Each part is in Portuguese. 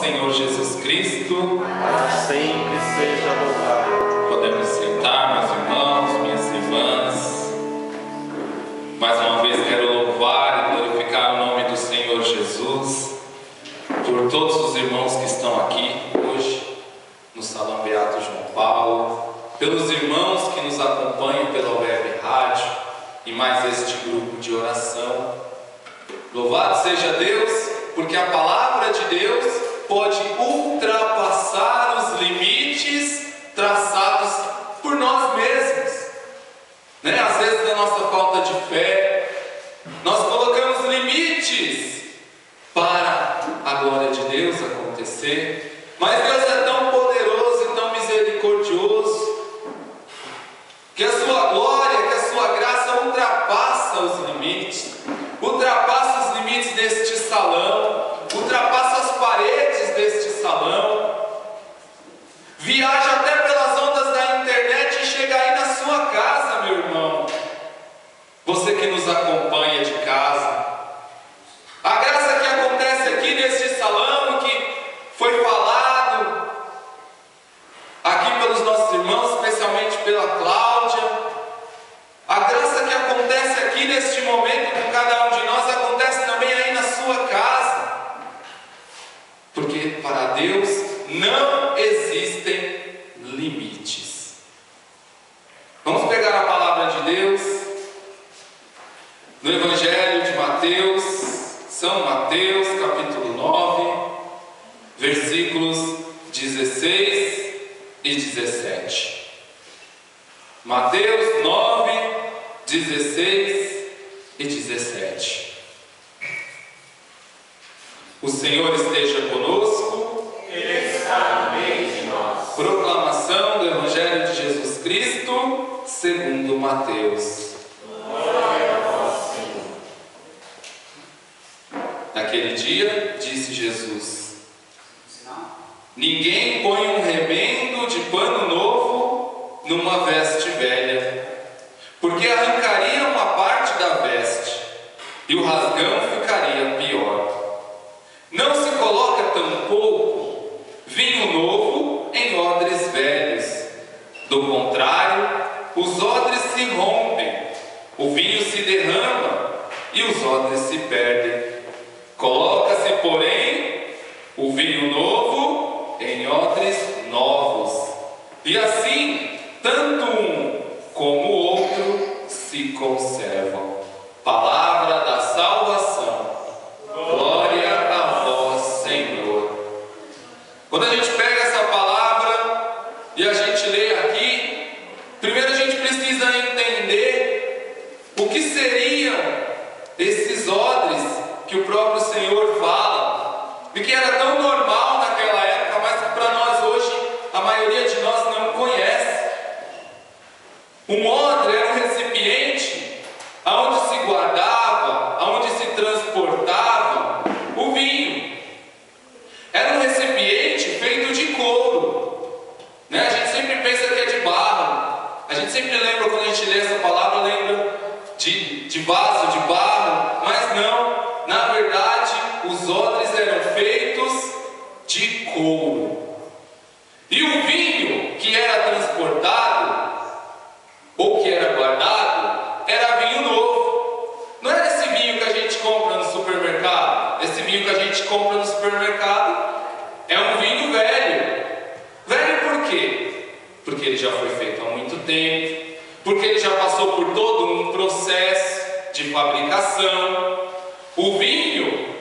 Senhor Jesus Cristo, para sempre seja louvado. Podemos sentar, meus irmãos, minhas irmãs. Mais uma vez quero louvar e glorificar o nome do Senhor Jesus por todos os irmãos que estão aqui hoje no Salão Beato João Paulo, pelos irmãos que nos acompanham pela web rádio e mais este grupo de oração. Louvado seja Deus, porque a palavra de Deus pode ultrapassar os limites traçados por nós mesmos, né? Às vezes, na nossa falta de fé, nós colocamos limites para a glória de Deus acontecer, mas Deus é tão poderoso e tão misericordioso que a sua glória, que a sua graça ultrapassa os limites, ultrapassa os limites deste salão, ultrapassa as paredes deste salão, viaja até pelas ondas da internet e chega aí na sua casa, meu irmão, você que nos acompanha de casa. A graça que acontece aqui neste salão, que foi falado aqui pelos nossos irmãos, especialmente pela Cláudia, a graça que acontece aqui neste momento com cada um de nós, acontece também aí na sua casa, porque para Deus não existem limites. Vamos pegar a palavra de Deus no Evangelho de Mateus, São Mateus, capítulo 9, versículos 16 e 17. Mateus 9, 16 e 17. O Senhor esteja conosco. Ele está no meio de nós. Proclamação do Evangelho de Jesus Cristo segundo Mateus. Glória a vós, Senhor. Naquele dia, disse Jesus: ninguém põe um remendo de pano novo numa veste velha, porque arrancaria uma parte da veste, e o rasgão ficaria pior. Não se coloca tampouco vinho novo em odres velhos. Do contrário, os odres se rompem, o vinho se derrama e os odres se perdem. Coloca-se, porém, o vinho novo em odres novos, e assim, tanto um como o outro se conservam. Palavra da salvação. Glória a vós, Senhor. Quando a gente pega essa palavra e a gente lê aqui, primeiro a gente precisa entender o que seriam esses odres que o próprio Senhor fala, e que era tão normal naquela época, mas que para nós hoje, a maioria de nós não conhece. Um odre era um recipiente aonde se guardava, aonde se transportava o vinho. Era um recipiente feito de couro, né? A gente sempre pensa que é de barro. A gente sempre lembra, quando a gente lê essa palavra, lembra de vaso de barro, mas não. Na verdade, os odres eram feitos de couro. E o vinho que era transportado, ou que era guardado, era vinho novo. Não era esse vinho que a gente compra no supermercado. Esse vinho que a gente compra no supermercado é um vinho velho. Velho por quê? Porque ele já foi feito há muito tempo, porque ele já passou por todo um processo de fabricação. O vinho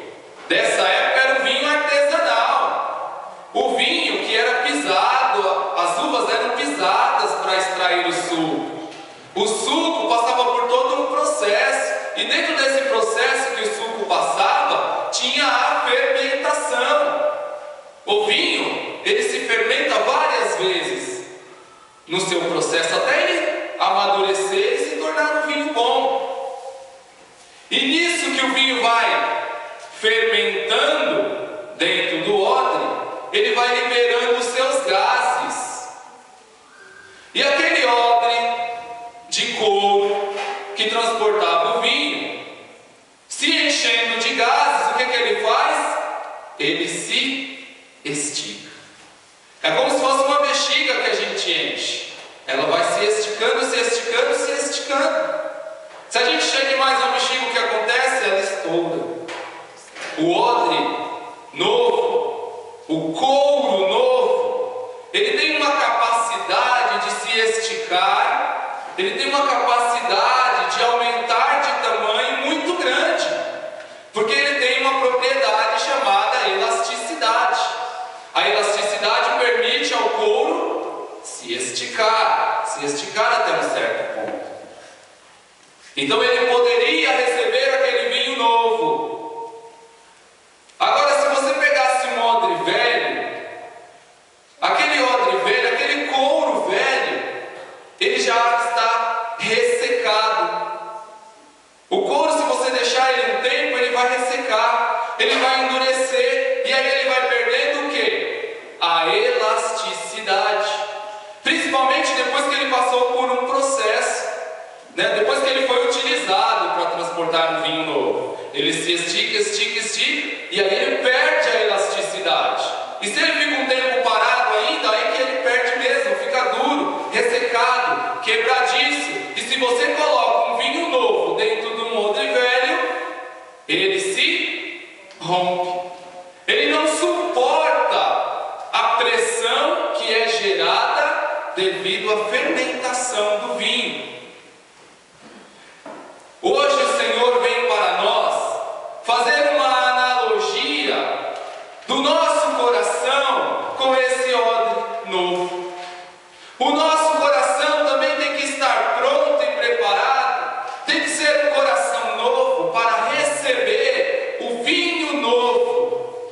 dessa época era um vinho artesanal. O vinho que era pisado, as uvas eram pisadas para extrair o suco. O suco passava por todo um processo, e dentro desse processo que o suco passava, tinha a fermentação. O vinho, ele se fermenta várias vezes no seu processo, até ele amadurecer e se tornar um vinho bom. E nisso que o vinho vai fermentando dentro do odre, ele vai liberando os seus gases. E aquele odre de couro que transportava o vinho, se enchendo de gases, o que ele faz? Ele se estica. É como se fosse uma bexiga que a gente enche. Ela vai se esticando, se esticando, se esticando. Se a gente chega mais ao bexiga, o que acontece? Ela estoura. O odre novo, o couro novo, ele tem uma capacidade de se esticar, ele tem uma capacidade de aumentar de tamanho muito grande, porque ele tem uma propriedade chamada elasticidade. A elasticidade permite ao couro se esticar até um certo ponto. Então ele poderia receber aquele vinho novo. Agora, se você pegasse um odre velho, aquele odre velho, aquele couro velho, ele já está ressecado. O couro, se você deixar ele um tempo, ele vai ressecar, ele vai endurecer, e aí ele vai perdendo o quê? A elasticidade. Principalmente depois que ele passou por um processo, né? Depois que ele foi utilizado para transportar um vinho novo. Ele se estica, estica, estica, e aí ele perde a elasticidade. E se ele fica um tempo parado ainda, aí que ele perde mesmo, fica duro, ressecado, quebradiço. E se você coloca um vinho novo dentro de um odre velho, ele se rompe. Ele não suporta a pressão que é gerada devido à fermentação do vinho. Hoje o Senhor vem para nós fazer uma analogia do nosso coração com esse odre novo. O nosso coração também tem que estar pronto e preparado, tem que ser um coração novo para receber o vinho novo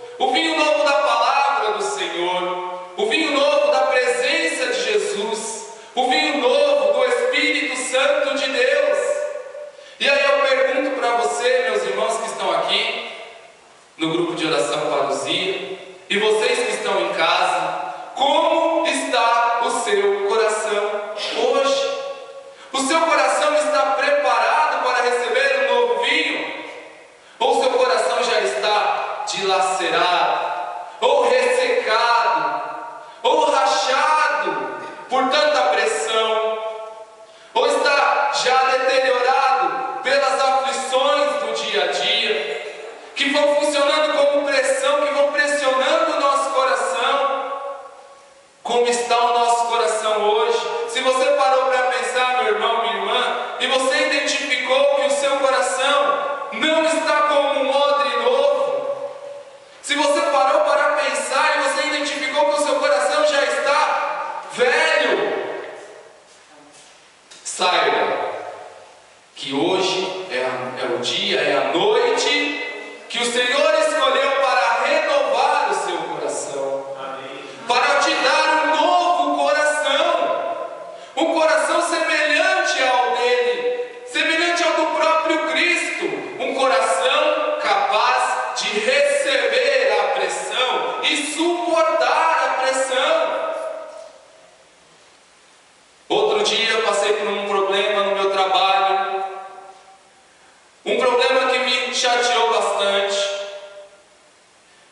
da palavra do Senhor, o vinho novo da presença de Jesus, o vinho novo do Espírito Santo de Deus. E aí eu pergunto para você, meus irmãos que estão aqui no grupo de oração Parousia, e vocês que estão em casa, como está o seu coração hoje? O seu coração está preparado para receber um novo vinho? Ou o seu coração já está dilacerado, ou ressecado, ou rachado por tanta pressão, ou está já deteriorado pelas aflições do dia a dia, que vão funcionando como pressão, que vão pressionando o nosso coração? Como está o nosso coração hoje? Se você parou para pensar, meu irmão, minha irmã, e você identificou que o seu coração não está como um odre novo, se você parou para pensar e você identificou que o seu coração já está velho, saiba que hoje é o dia, é a noite que o Senhor escolheu para renovar o seu coração. Amém. Para te dar um novo coração, um coração semelhante ao dele, semelhante ao do próprio Cristo, um coração capaz de receber a pressão e suportar a pressão. Outro dia eu passei por um problema no meu trabalho, um problema que me chateou bastante,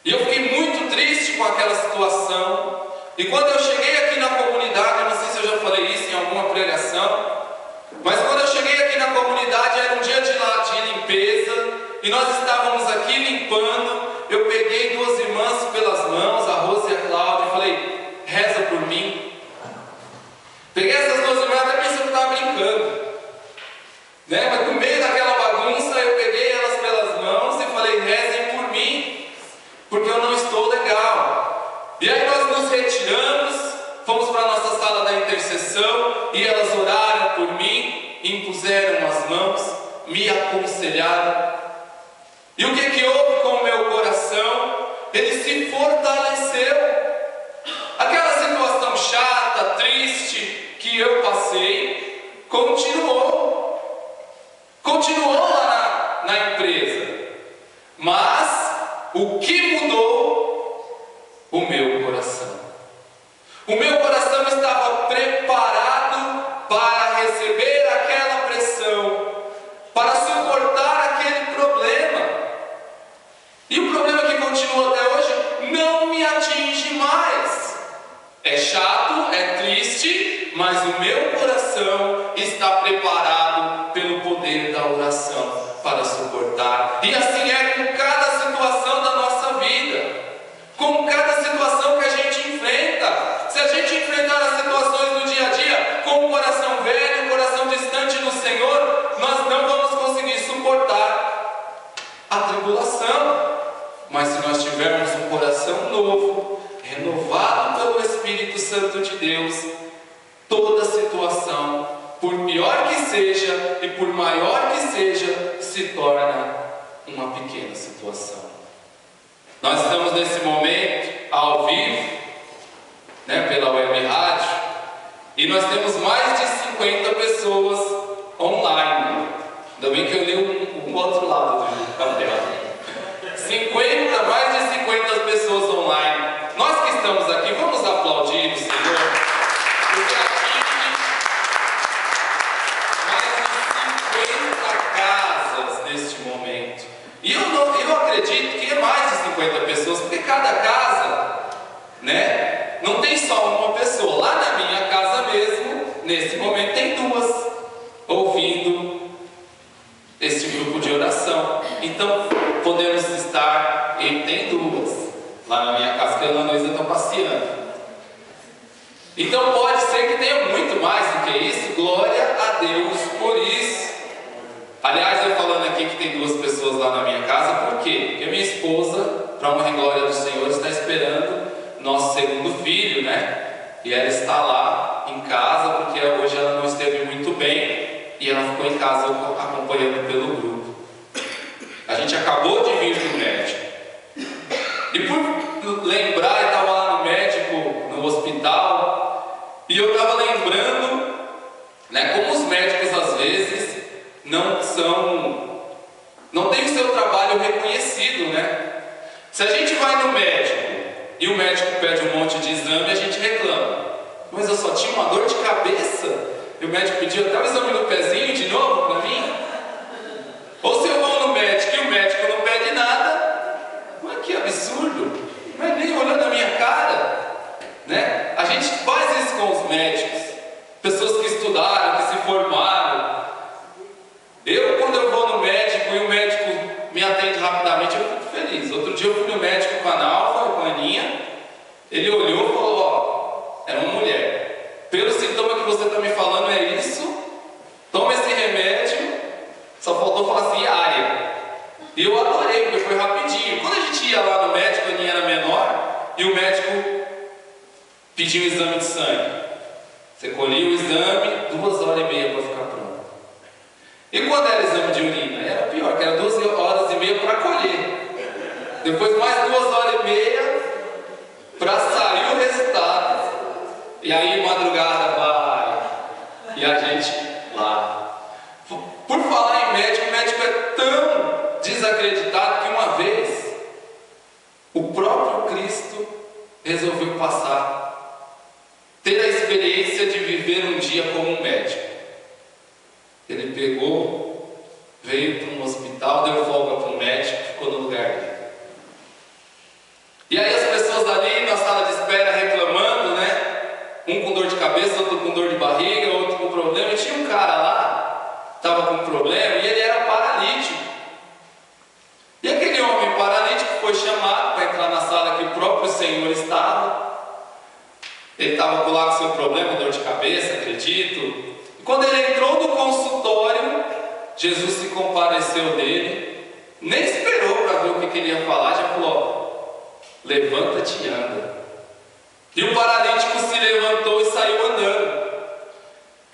e eu fiquei muito triste com aquela situação. E quando eu cheguei aqui na comunidade, eu não sei se eu já falei isso em alguma pregação, mas quando eu cheguei aqui na comunidade, era um dia de limpeza, e nós estávamos aqui limpando. Eu peguei duas irmãs pelas mãos, a Rosa e a Cláudia, e falei: reza por mim. Peguei essas duas irmãs, até pensei que eu estava brincando, né? Mas no meio daquela bagunça, eu peguei elas pelas mãos e falei: rezem por mim, porque eu não estou legal. E aí nós nos retiramos, fomos para a nossa sala da intercessão, e elas oraram por mim, impuseram as mãos, me aconselharam. E o que houve com o meu coração? Ele se fortaleceu. Aquela situação chata, triste que eu passei, continuou lá na empresa. Mas o que mudou? O meu coração. O meu coração estava preparado para receber aquela pressão, para suportar aquele problema. E o problema que continua até hoje não me atinge É chato, é triste, mas o meu coração está preparado pelo poder da oração para suportar. E assim é com cada situação da nossa vida, com cada situação que a gente enfrenta. Se a gente enfrentar as situações do dia a dia com um coração velho, um coração distante do Senhor, nós não vamos conseguir suportar a tribulação. Mas se nós tivermos um coração novo, renovado pelo Espírito Santo de Deus, toda situação, por pior que seja e por maior que seja, se torna uma pequena situação. Nós estamos nesse momento ao vivo, pela web rádio, e nós temos mais de 50 pessoas online. Ainda bem que eu li um outro lado do papel. Mais de 50 pessoas online. Nós que estamos aqui, vamos aplaudir o Senhor, porque aqui mais de 50 casas neste momento. E eu acredito que é mais de 50 pessoas, porque cada casa, não tem só uma pessoa. Lá na minha casa mesmo, nesse momento, tem duas ouvindo este grupo de oração. Então, podemos estar, e tem duas lá na minha casa, que a Ana Luísa está passeando. Então pode ser que tenha muito mais do que isso. Glória a Deus por isso. Aliás, eu falando aqui que tem duas pessoas lá na minha casa, por quê? Porque minha esposa, para honra e glória do Senhor, está esperando nosso segundo filho, E ela está lá em casa, porque hoje ela não esteve muito bem, e ela ficou em casa acompanhando pelo grupo. A gente acabou de vir do médico. E por lembrar, eu estava lá no médico, no hospital, e eu estava lembrando, como os médicos às vezes não têm o seu trabalho reconhecido, Se a gente vai no médico e o médico pede um monte de exame, a gente reclama. Mas eu só tinha uma dor de cabeça, e o médico pediu até o exame do pezinho de novo para mim. Ou se eu vou no médico e o médico não pede nada, mas que absurdo, mas nem olhando a minha cara, A gente faz isso com os médicos, pessoas que estudaram, que se formaram. Quando eu vou no médico e o médico me atende rapidamente, eu fico feliz. Outro dia eu fui no médico com a Nalva, com a Aninha, ele olhou e falou, era uma mulher, pelo sintoma que você está me falando é isso, toma esse remédio. Só faltou falar assim, área. E eu adorei, porque foi rapidinho. Quando a gente ia lá no médico, a Aninha era menor, e o médico pediu um exame de sangue. Você colhia o exame, 2h30 para ficar pronto. E quando era exame de urina? Era pior, que era 2h30 para colher. Depois mais 2h30 para sair o resultado. E aí madrugada vai. E a gente lá. Por falar em médico, o médico é tão desacreditado que uma vez o próprio Cristo resolveu ter a experiência de viver um dia como um médico. Ele pegou, veio para um hospital, deu folga para um médico, ficou no lugar dele. E aí as pessoas ali na sala de espera reclamando, Um com dor de cabeça, outro com dor de barriga, outro com problema. E tinha um cara lá, estava com problema, e ele era paralítico. E aquele homem paralítico foi chamado para entrar na sala que o próprio Senhor estava. Ele estava lá com seu problema, dor de cabeça, acredito. E quando ele entrou no consultório, Jesus se compadeceu dele, nem esperou para ver o que ele ia falar, já falou, levanta-te e anda. E o paralítico se levantou e saiu andando.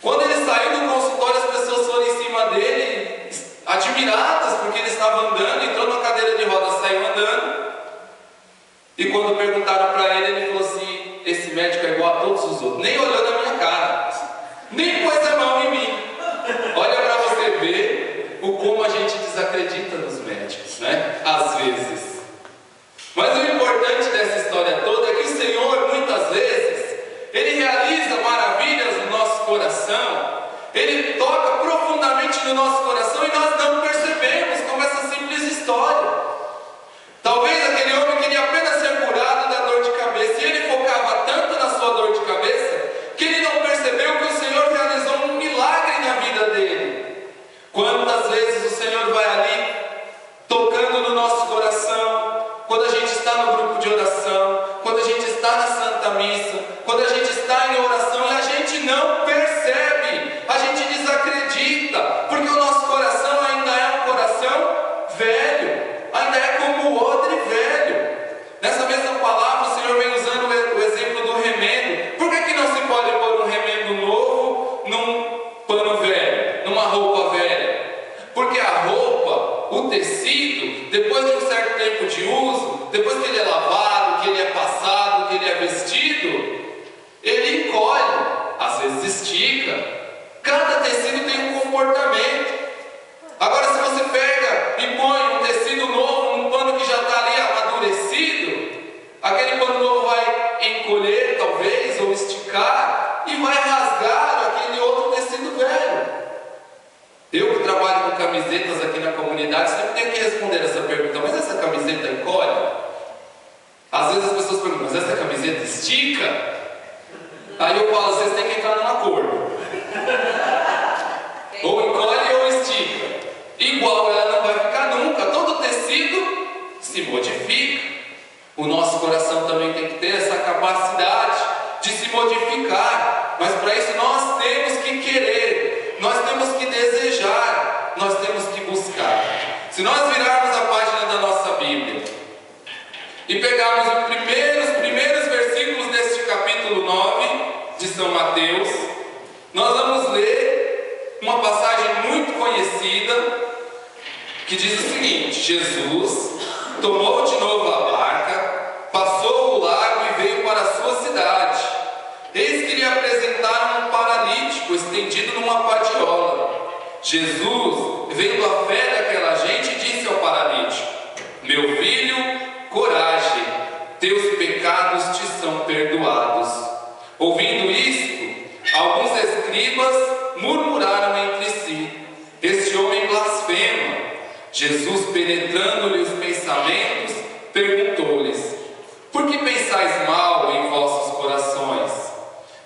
Quando ele saiu do consultório, as pessoas foram em cima dele, admiradas, porque ele estava andando, entrou na cadeira de rodas, saiu andando. E quando perguntaram para ele, ele falou assim, esse médico é igual a todos os outros, nem olhou na minha cara, nem pôs a mão em mim. Olha para você ver o como a gente desacredita nos médicos, Às vezes. Mas o importante dessa história toda é que o Senhor, muitas vezes, Ele realiza maravilhas no nosso coração, Ele toca profundamente no nosso coração e nós não percebemos, como essa simples história. Talvez aquele homem queria apenas ser curado da dor de cabeça e ele focava tanto na sua dor de oração, quando a gente está na Santa Missa, quando a gente está em oração e a gente não percebe, a gente desacredita, porque o nosso coração ainda é um coração velho, ainda é como o odre velho. Nessa mesma palavra o Senhor vem usando o exemplo do remendo. Por que não se pode pôr um remendo novo num pano velho, numa roupa velha? Porque a roupa, o tecido, depois de um certo tempo de uso, depois que ele é lavado, que ele é passado, que ele é vestido, ele encolhe, às vezes estica. Cada tecido tem um comportamento. Agora, se você pega e põe um tecido novo num pano que já está ali amadurecido, aquele pano novo vai encolher, talvez, ou esticar, e vai rasgar aquele outro tecido velho. Eu que trabalho com camisetas aqui na comunidade, sempre tenho que responder essa pergunta: mas essa camiseta encolhe? Às vezes as pessoas perguntam: mas essa camiseta estica? Aí eu falo: vocês têm que entrar num acordo. Ou encolhe ou estica. Igual ela não vai ficar nunca. Todo tecido se modifica. O nosso coração também tem que ter essa capacidade de se modificar. Mas para isso nós temos que querer, nós temos que desejar, nós temos que buscar. Se nós virarmos a página da nossa Bíblia e pegarmos os primeiros versículos deste capítulo 9 de São Mateus, nós vamos ler uma passagem muito conhecida que diz o seguinte: Jesus tomou de novo a barca, passou o lago e veio para a sua cidade. Eis que lhe apresentaram um paralítico estendido numa padiola. Jesus, vendo a fé daquela gente, disse ao paralítico: meu filho, coragem, teus pecados te são perdoados. Ouvindo isto, alguns escribas murmuraram entre si: este homem blasfema. Jesus, penetrando-lhe os pensamentos, perguntou-lhes: por que pensais mal em vossos corações?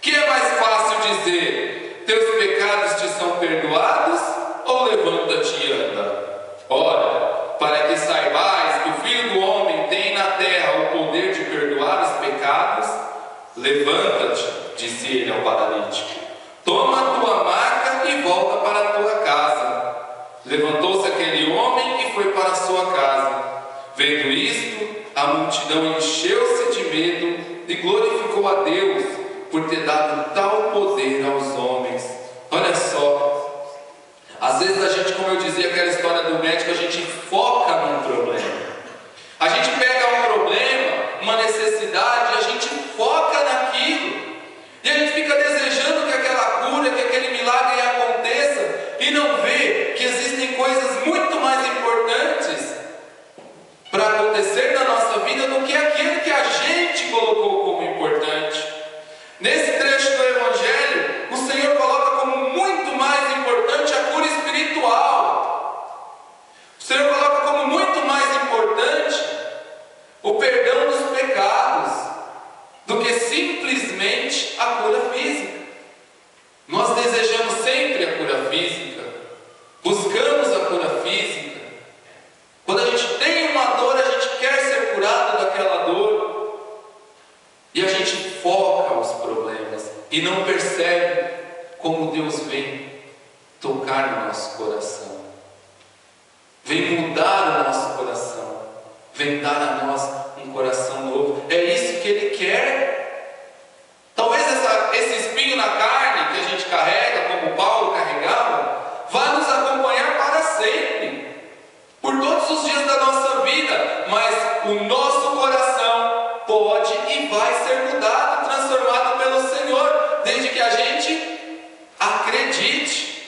Que é mais fácil dizer: teus pecados te são perdoados, ou levanta-te e anda? Ora, para que saibais que o Filho do Homem tem na terra o poder de perdoar os pecados, levanta-te, disse ele ao paralítico, toma a tua maca e volta para a tua casa. Levantou-se aquele homem e foi para a sua casa. Vendo isto, a multidão encheu-se de medo e glorificou a Deus por ter dado tal poder aos homens. Olha só, às vezes a gente, como eu dizia, aquela história do médico, a gente foca num problema. A gente pega um problema, uma necessidade, a gente foca naquilo. E a gente fica desejando que aquela cura, que aquele milagre aconteça, e não vê que existem coisas muito mais importantes para acontecer na nossa vida do que aquilo que a gente colocou como importante. Nesse trecho do Evangelho, o Senhor coloca como muito mais importante a cura espiritual. O Senhor coloca como muito mais importante o perdão dos pecados do que simplesmente a cura física. Nós desejamos sempre a cura física, buscamos a cura física. Quando a gente tem uma dor, a gente quer ser curado daquela dor, e a gente foca os problemas e não percebe como Deus vem tocar no nosso coração, vem mudar o nosso coração, vem dar a nós um coração novo. É isso que Ele quer. Talvez esse espinho na carne que a gente carrega, como Paulo carregava, vá nos acompanhar para sempre, por todos os dias da nossa vida, mas o nosso coração pode e vai ser mudado, transformado pelo Senhor, desde que a gente acredite,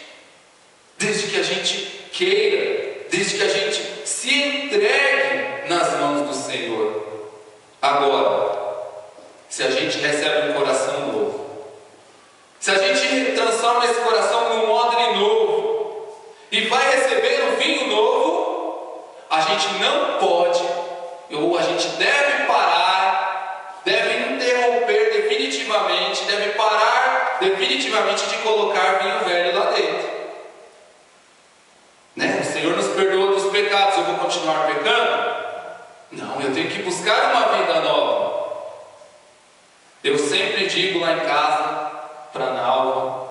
desde que a gente queira, desde que a gente se entregue nas mãos do Senhor. Agora, se a gente recebe um coração novo, se a gente transforma esse coração num odre novo e vai receber um vinho novo, a gente não pode, ou a gente deve parar, deve interromper definitivamente, deve parar definitivamente de colocar vinho velho lá dentro. Né? O Senhor nos perdoa dos pecados, eu vou continuar pecando? Não, eu tenho que buscar uma vida digo lá em casa, para a Nalva,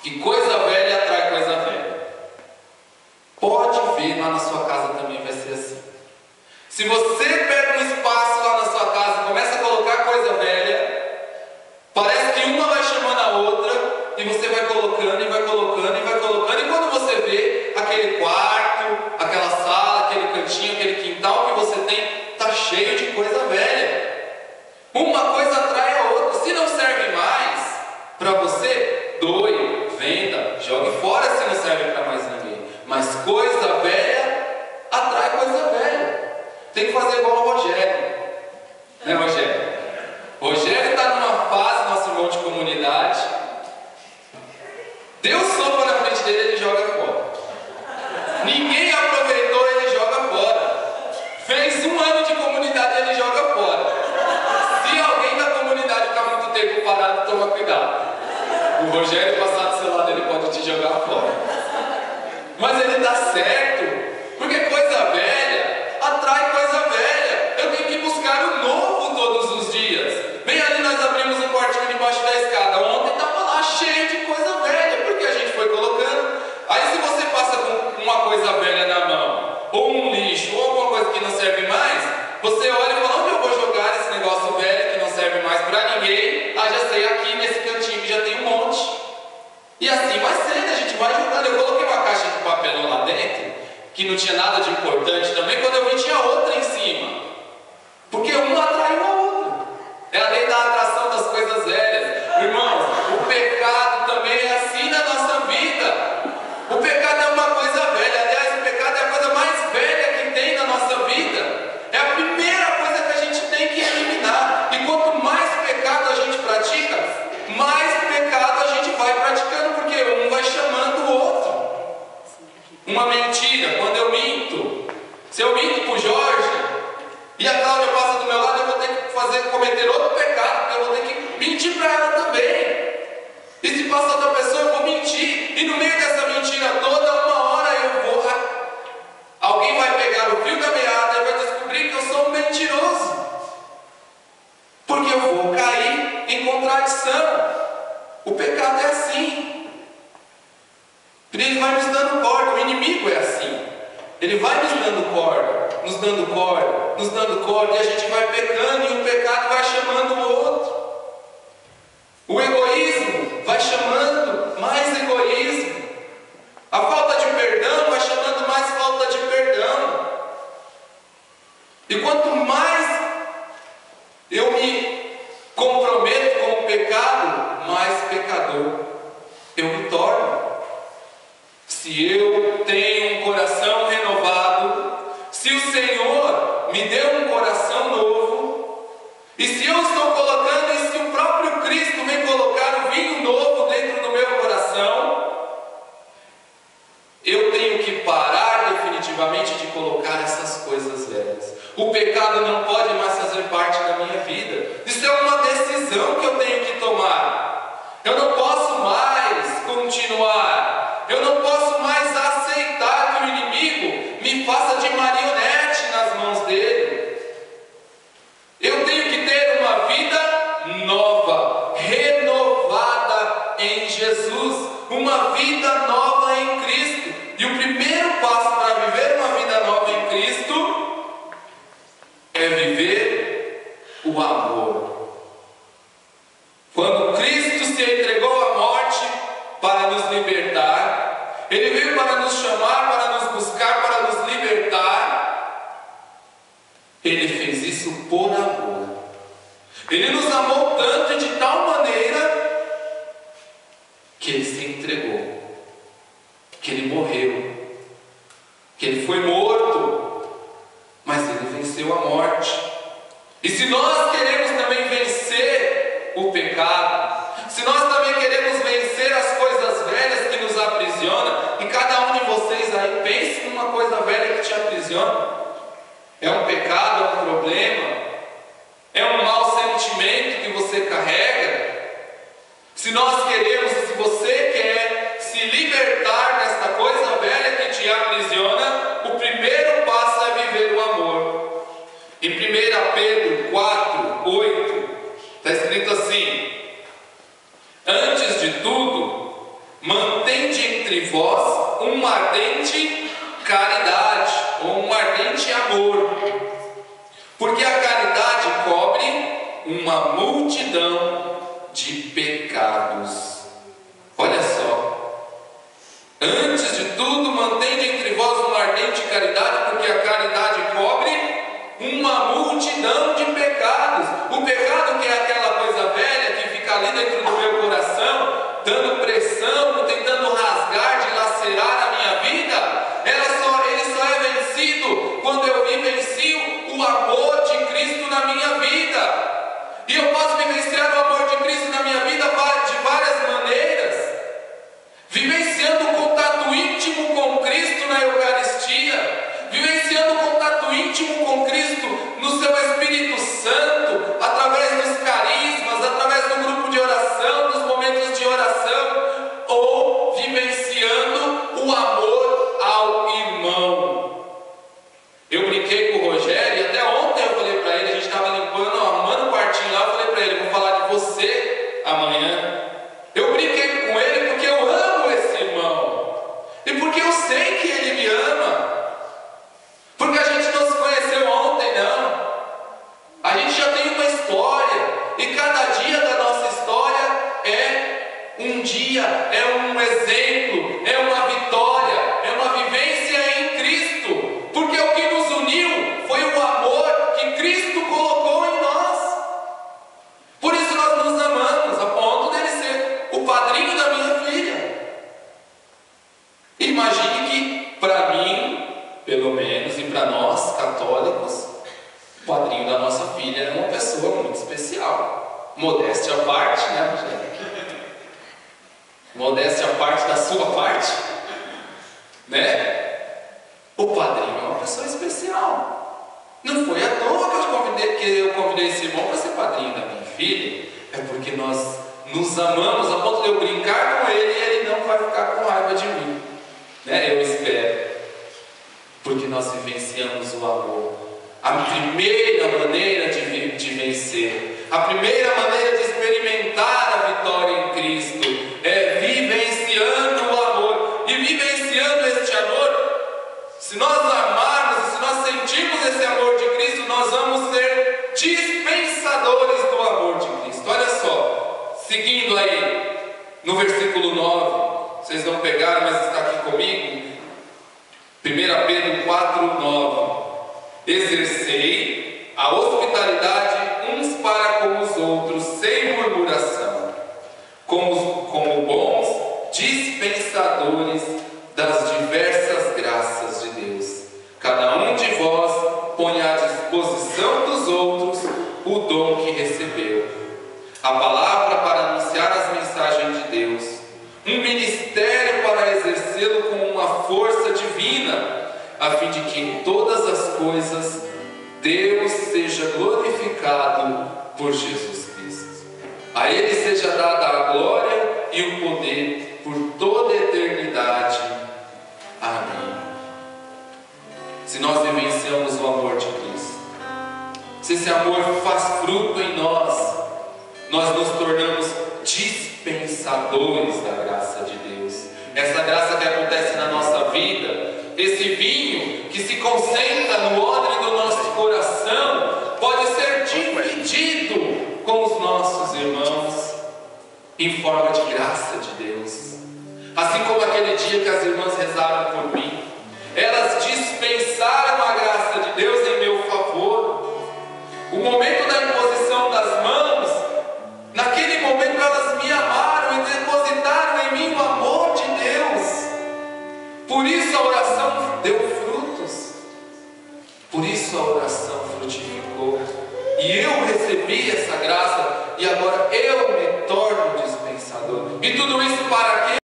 que coisa velha atrai coisa velha. Pode ver, lá na sua casa também vai ser assim. Se você pega um espaço lá na sua casa e começa a colocar coisa velha, parece que uma vai chamando a outra, e você vai colocando, e vai colocando, e vai colocando, e quando você vê aquele quarto, aquela sala, aquele cantinho, aquele quintal que você tem, está cheio de coisa velha. Uma coisa atrai a outra. Se não serve mais para você, doe, venda, jogue fora se não serve para mais ninguém. Mas coisa velha atrai coisa velha. Tem que fazer igual o Rogério. Né, Rogério? Rogério está numa fase, nosso irmão de comunidade. Deus sopa na frente dele, ele joga fora. Ninguém aproveitou, ele joga fora. Fez 1 ano de comunidade, ele joga fora. Se alguém da comunidade ficar muito tempo parado, toma cuidado. O Rogério passar do seu lado, ele pode te jogar fora. Mas ele está certo, porque coisa velha atrai coisa velha. Eu tenho que buscar o novo todos os dias. Bem ali nós abrimos um quartinho debaixo da escada. Ontem estava lá cheio de coisa velha, porque a gente foi colocando. Aí se você passa com uma coisa velha na mão, ou um lixo, ou alguma coisa que não serve mais, você olha e fala, onde eu vou jogar esse negócio velho que não serve mais para ninguém? Ah, já sei, aqui nesse cantinho que já tem um monte. E assim vai sendo, a gente vai jogando. Eu coloquei uma caixa de papelão lá dentro, que não tinha nada de importante também, quando eu vi tinha outra em cima. Porque uma atraiu a outra. É a lei da atração das coisas velhas. Irmãos, o pecado também é assim na nossa vida. O pecado é uma coisa velha. Aliás, o pecado é a coisa mais velha que tem na nossa vida. É a primeira coisa que a gente tem que eliminar. E quanto mais pecado a gente pratica, mais pecado a gente vai praticando, porque um vai chamando o outro. Uma mentira, quando eu minto, se eu minto para o Jorge e a Cláudia passa do meu lado, eu vou ter que cometer outro pecado, porque eu vou ter que mentir para ela também. E se passa outra pessoa, eu vou mentir. E no meio dessa mentira toda, uma hora alguém vai pegar o fio da meada e vai descobrir que eu sou um mentiroso. Porque eu vou cair em contradição. O pecado é assim. Ele vai nos dando corda. O inimigo é assim. Ele vai nos dando corda, nos dando corda, nos dando corda, e a gente vai pecando, e o pecado vai chamando o outro. O egoísmo vai chamando mais egoísmo. A falta de perdão vai chamando mais falta de perdão. E quanto mais eu me comprometo com o pecado, mais pecador eu me torno. Se eu tenho um coração renovado, se o Senhor me deu um coração novo, e se eu estou colocando, e se o próprio Cristo vem colocar o vinho novo dentro do meu coração, eu tenho que parar definitivamente de colocar essas coisas velhas. O pecado não pode mais fazer parte da minha vida. Isso é uma decisão que eu tenho que tomar. Eu não posso mais continuar. Eu não posso mais aceitar que o inimigo me faça de marionete nas mãos dele. Eu tenho que ter uma vida nova, renovada em Jesus, uma vida nova em Cristo. E o primeiro passo para viver uma vida nova em Cristo é viver o amor. Quando Cristo se entregou à morte para nos libertar, Ele veio para nos chamar, para nos buscar, para nos libertar. Ele fez isso por amor. Ele nos amou tanto e de tal maneira que Ele se entregou, que Ele morreu, que Ele foi morto, mas Ele venceu a morte. E se nós queremos também vencer o pecado, se nós também queremos vencer as coisas velhas que nos aprisionam, e cada um de vocês aí pense numa coisa velha que te aprisiona. É um pecado, é um problema, é um mau sentimento que você carrega. Se nós queremos, se você quer se libertar desta coisa velha que te aprisiona, o primeiro passo é viver o amor. Em 1 Pedro 4:8 está está escrito assim: antes de tudo, mantende entre vós uma ardente caridade, ou um ardente amor, porque a caridade cobre uma multidão de pecados. Olha só, antes de tudo, mantende entre vós uma ardente caridade, porque a caridade cobre uma multidão de pecados. O pecado, que é aquela coisa velha que fica ali dentro do meu coração, dando pressão, tentando rasgar, dilacerar a minha vida, ele só é vencido quando eu vivencio o amor de Cristo na minha vida. E eu posso vivenciar o amor de Cristo na minha vida de várias maneiras, vivenciando o contato íntimo com Cristo na Eucaristia, vivenciando o contato íntimo com Cristo no seu Espírito Santo, através dos carismas, através do grupo de oração, dos momentos de oração, ou vivenciando o amor ao irmão. Eu brinquei com o Rogério, e até ontem eu falei para ele, a gente estava limpando, arrumando o quartinho lá, eu falei para ele: vou falar de você amanhã. Eu brinquei com ele porque eu amo esse irmão, e porque eu sei que ele me ama. Porque a gente não se conheceu ontem, não. A gente já tem uma história, e cada dia da nossa história é um dia, é um exemplo, é uma vitória, é uma vivência em Cristo. Porque o que nos uniu foi o amor que Cristo colocou em nós. Por isso nós nos amamos, a ponto dele ser o padrinho da minha filha. Imagine que, para mim, pelo menos, e para nós católicos, o padrinho da nossa filha é uma pessoa muito especial. Modéstia à parte, né, Rogério? Modéstia à parte da sua parte, né? O padrinho é uma pessoa especial. Não foi à toa que eu convidei esse irmão para ser padrinho da minha filha. É porque nós nos amamos a ponto de eu brincar com ele e ele não vai ficar com raiva de mim, né? Eu espero. Porque nós vivenciamos o amor. A primeira maneira de vencer, a primeira maneira de experimentar a vitória em Cristo é vivenciando o amor. E vivenciando este amor, se nós amarmos e se nós sentirmos esse amor de Cristo, nós vamos ser dispensadores do amor de Cristo. Olha só, seguindo aí no versículo 9, vocês não pegaram, mas está aqui comigo. 1 Pedro 4:9. Exercei a hospitalidade uns para com os outros sem murmuração, como bons dispensadores das diversas graças de Deus. Cada um de vós põe à disposição dos outros o dom que recebeu, a palavra para anunciar as mensagens de Deus, um ministério para exercê-lo com uma força divina, a fim de que em todas as coisas Deus seja glorificado por Jesus Cristo. A Ele seja dada a glória e o poder por toda a eternidade. Amém. Se nós vivenciamos o amor de Cristo, se esse amor faz fruto em nós, nós nos tornamos dispensadores da graça de Deus. Essa graça que acontece na nossa vida, esse vinho que se concentra no odre do nosso coração, pode ser dividido com os nossos irmãos em forma de graça de Deus. Assim como aquele dia que as irmãs rezaram por mim, elas dispensaram a graça de Deus em meu favor. O momento da imposição das mãos, naquele momento elas me amaram e depositaram em mim o amor de Deus. Por isso a oração deu frutos, por isso a oração frutificou, e eu recebi essa graça, e agora eu me torno dispensador. E tudo